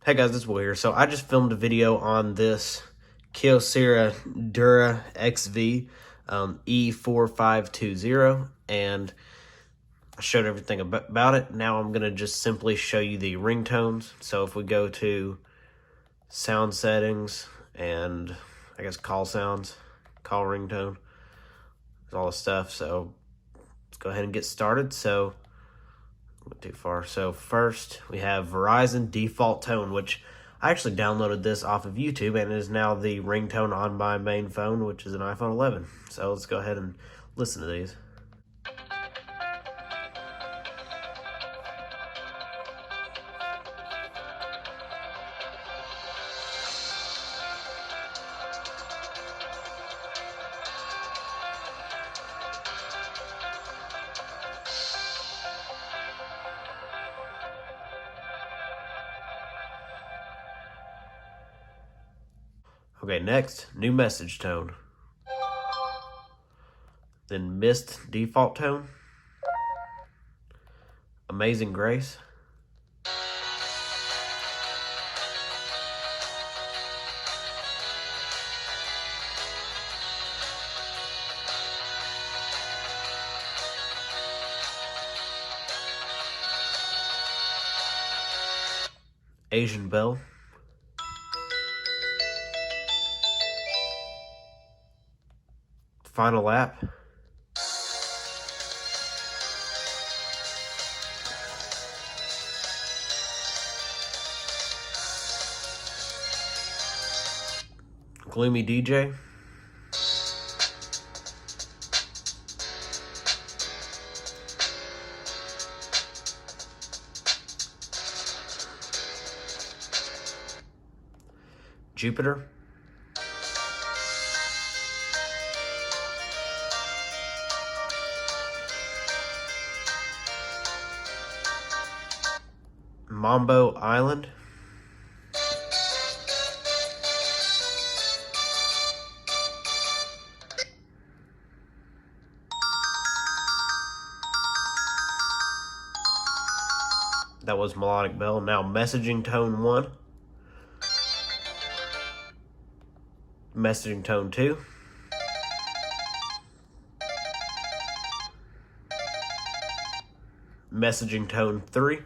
Hey guys, this is Will here. So I just filmed a video on this Kyocera DuraXV E4520, and I showed everything about it. Now I'm going to just simply show you the ringtones. So if we go to sound settings and I guess call sounds, call ringtone, all the stuff. So let's go ahead and get started. So went too far. So first we have Verizon default tone, which I actually downloaded this off of YouTube, and it is now the ringtone on my main phone, which is an iPhone 11. So let's go ahead and listen to these. Okay, next, new message tone. Then missed default tone. Amazing Grace. Asian Belle. Final Lap. Gloomy DJ. Jupiter. Mambo Island. That was Melodic Bell. Now messaging tone 1. Messaging tone 2. Messaging tone 3.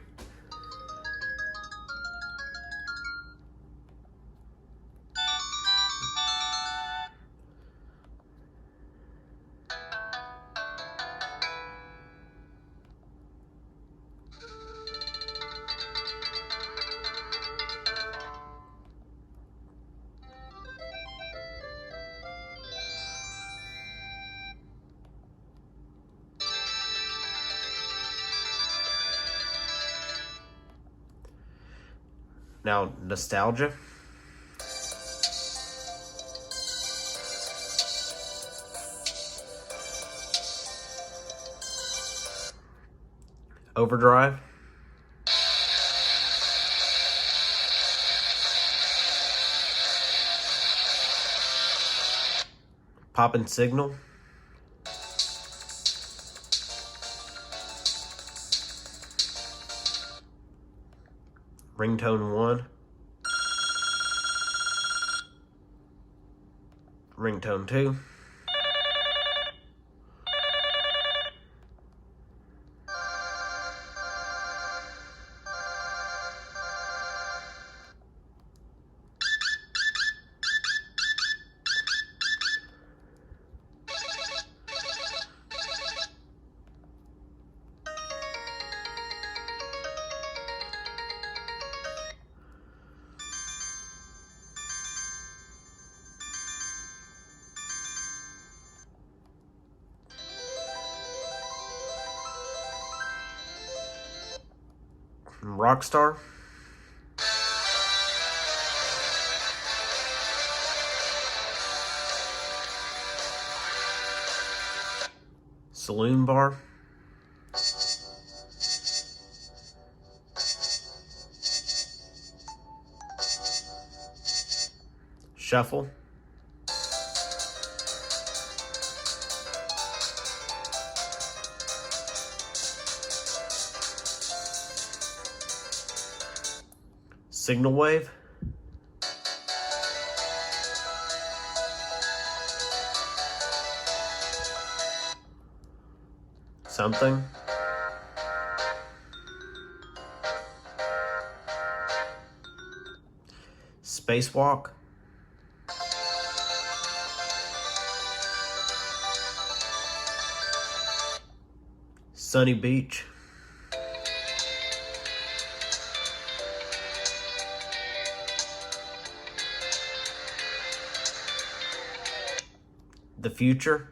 Now nostalgia. Overdrive. Poppin' Signal. Ringtone 1. Ringtone 2. Rockstar. Saloon Bar. Shuffle. signal wave. Something. Spacewalk. Sunny beach. The future.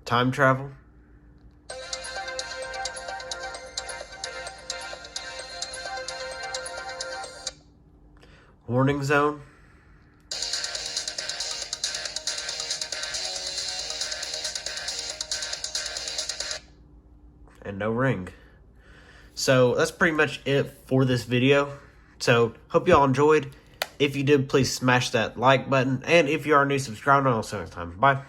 Time travel. Warning zone. And no ring. So that's pretty much it for this video. So hope y'all enjoyed. If you did, please smash that like button. And if you are new, subscribe. And I'll see you next time. Bye.